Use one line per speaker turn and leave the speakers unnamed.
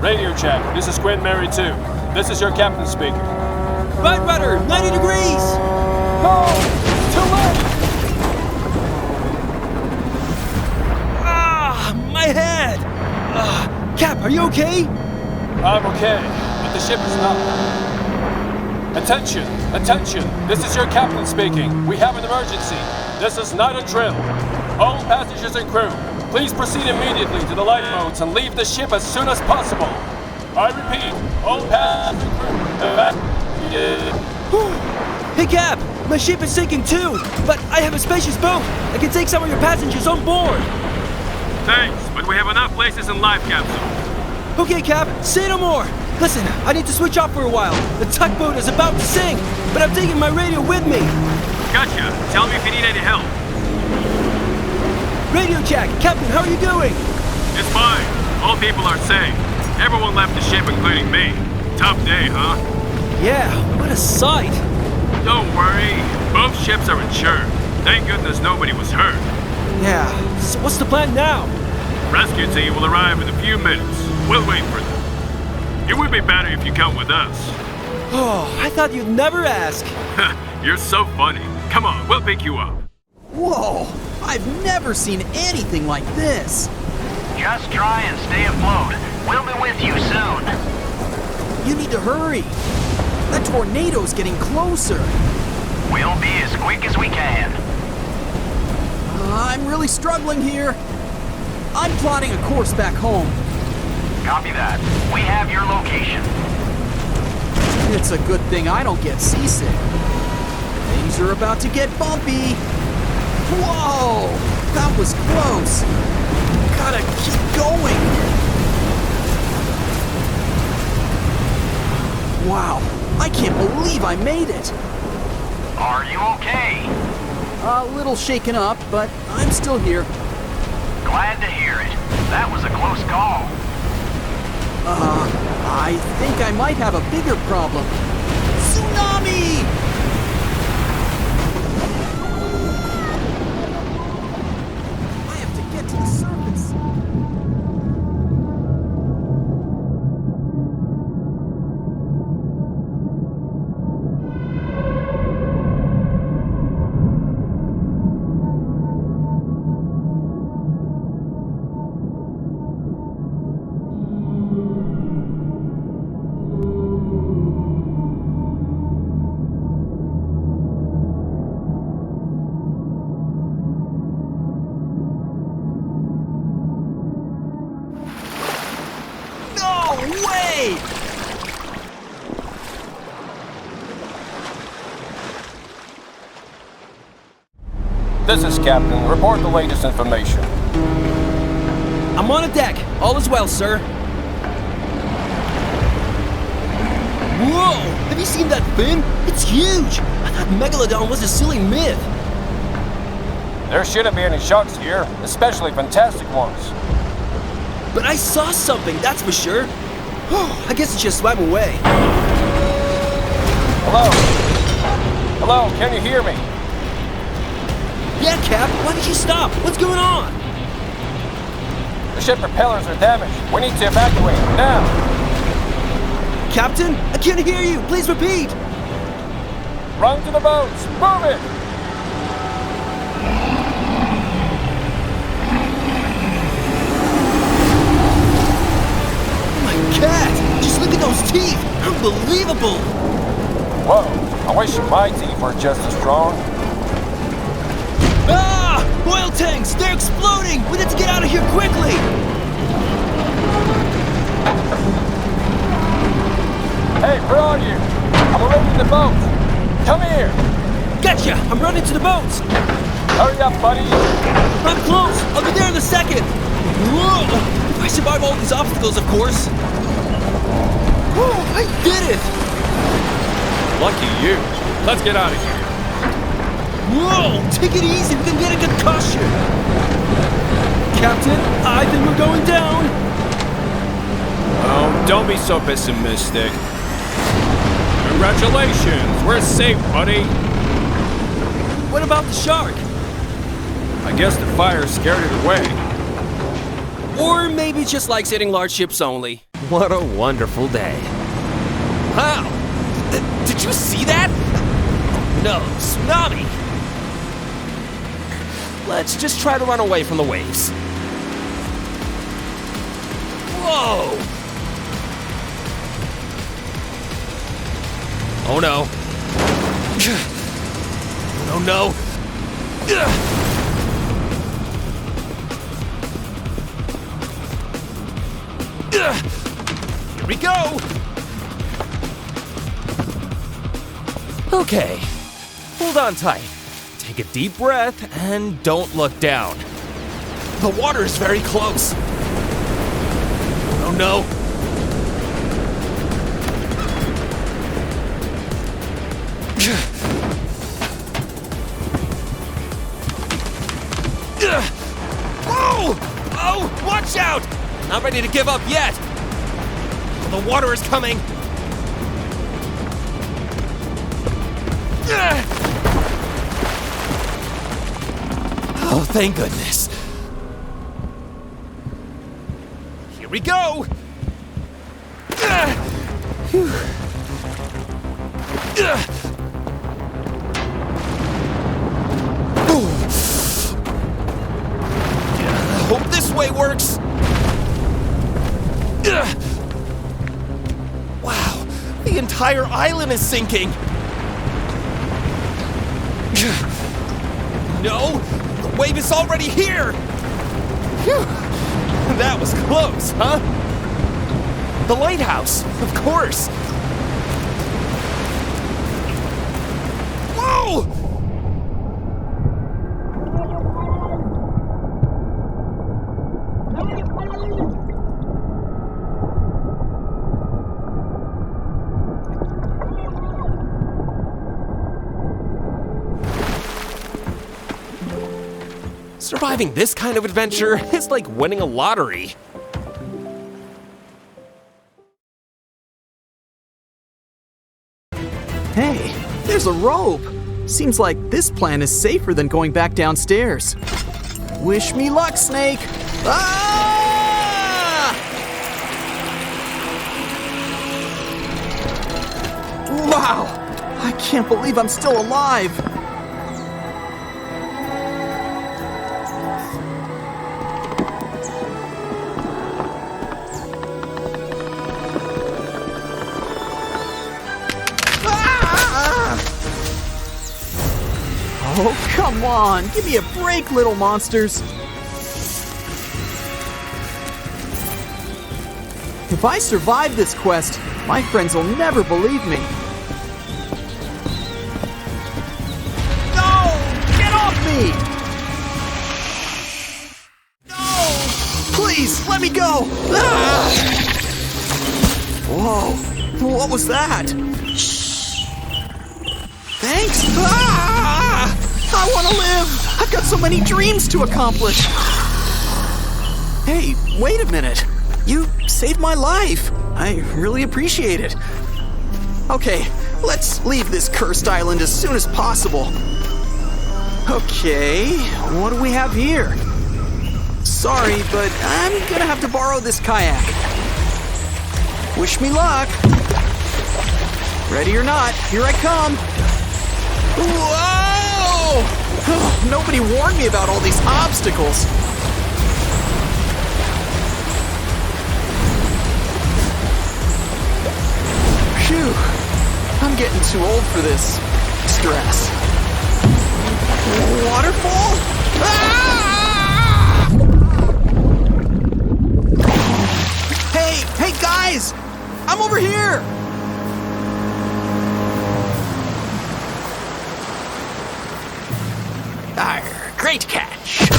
Radio check. This is Quinn Mary 2. This is your captain speaking.
Right rudder, 90 degrees!
No! Too late!
My head! Cap, are you okay?
I'm okay, but the ship is not. Attention! Attention! This is your captain speaking. We have an emergency. This is not a drill. All passengers and crew, please proceed immediately to the lifeboats and leave the ship as soon as possible. I repeat, all passengers and crew, evacuate.
Hey Cap, my ship is sinking too, but I have a spacious boat. I can take some of your passengers on board.
Thanks, but we have enough places in life capsule.
Okay Cap, say no more. Listen, I need to switch off for a while. The tugboat is about to sink, but I'm taking my radio with me.
Gotcha. Tell me if you need any help.
Radio check. Captain, how are you doing?
It's fine. All people are safe. Everyone left the ship, including me. Tough day, huh?
Yeah, what a sight.
Don't worry. Both ships are insured. Thank goodness nobody was hurt.
Yeah, so what's the plan now?
Rescue team will arrive in a few minutes. We'll wait for them. It would be better if you come with us.
Oh, I thought you'd never ask.
You're so funny. Come on, we'll pick you up.
Whoa! I've never seen anything like this.
Just try and stay afloat. We'll be with you soon.
You need to hurry. That tornado's getting closer.
We'll be as quick as we can.
I'm really struggling here. I'm plotting a course back home.
Copy that. We have your location.
It's a good thing I don't get seasick. Things are about to get bumpy. Whoa! That was close. Gotta keep going. Wow, I can't believe I made it.
Are you okay?
A little shaken up, but I'm still here.
Glad to hear it. That was a close call.
I think I might have a bigger problem. Tsunami! I have to get to the surface.
This is Captain. Report the latest information.
I'm on a deck. All is well, sir. Whoa! Have you seen that fin? It's huge! I thought Megalodon was a silly myth.
There shouldn't be any sharks here, especially fantastic ones.
But I saw something, that's for sure. I guess it just swam away.
Hello? Hello, can you hear me?
Yeah, Cap, why did you stop? What's going on?
The ship propellers are damaged. We need to evacuate now.
Captain, I can't hear you. Please repeat.
Run to the boats. Move it.
Oh my God! Just look at those teeth. Unbelievable.
Whoa, I wish my teeth were just as strong.
Ah! Oil tanks! They're exploding! We need to get out of here quickly!
Hey, where are you? I'm already in the boat. Come here.
Gotcha! I'm running to the boats!
Hurry up, buddy.
I'm close! I'll be there in a second! Whoa! If I survive all these obstacles, of course! Whew, I did it!
Lucky you. Let's get out of here.
Whoa! Take it easy, we can get a concussion! Captain, I think we're going down!
Oh, don't be so pessimistic. Congratulations, we're safe, buddy.
What about the shark?
I guess the fire scared it away.
Or maybe it just likes hitting large ships only.
What a wonderful day. Wow! Did you see that? No, tsunami! Let's just try to run away from the waves. Whoa! Oh no. Oh no. Here we go! Okay, hold on tight. Take a deep breath and don't look down. The water is very close. Oh no. Whoa! Oh, watch out! Not ready to give up yet. The water is coming. Oh, thank goodness. Here we go. Hope this way works. Wow, the entire island is sinking. No, the wave is already here. Phew. That was close, huh? The lighthouse, of course. Whoa! Surviving this kind of adventure is like winning a lottery.
Hey, there's a rope. Seems like this plan is safer than going back downstairs. Wish me luck, Snake. Ah! Wow, I can't believe I'm still alive. Oh, come on! Give me a break, little monsters! If I survive this quest, my friends will never believe me. No! Get off me! No! Please, let me go! Ah! Whoa! What was that? Thanks! Ah! I want to live! I've got so many dreams to accomplish! Hey, wait a minute. You saved my life. I really appreciate it. Okay, let's leave this cursed island as soon as possible. Okay, what do we have here? Sorry, but I'm gonna have to borrow this kayak. Wish me luck. Ready or not, here I come. Whoa! Nobody warned me about all these obstacles. Phew, I'm getting too old for this stress. Waterfall? Ah! Hey guys! I'm over here!
Arr, great catch.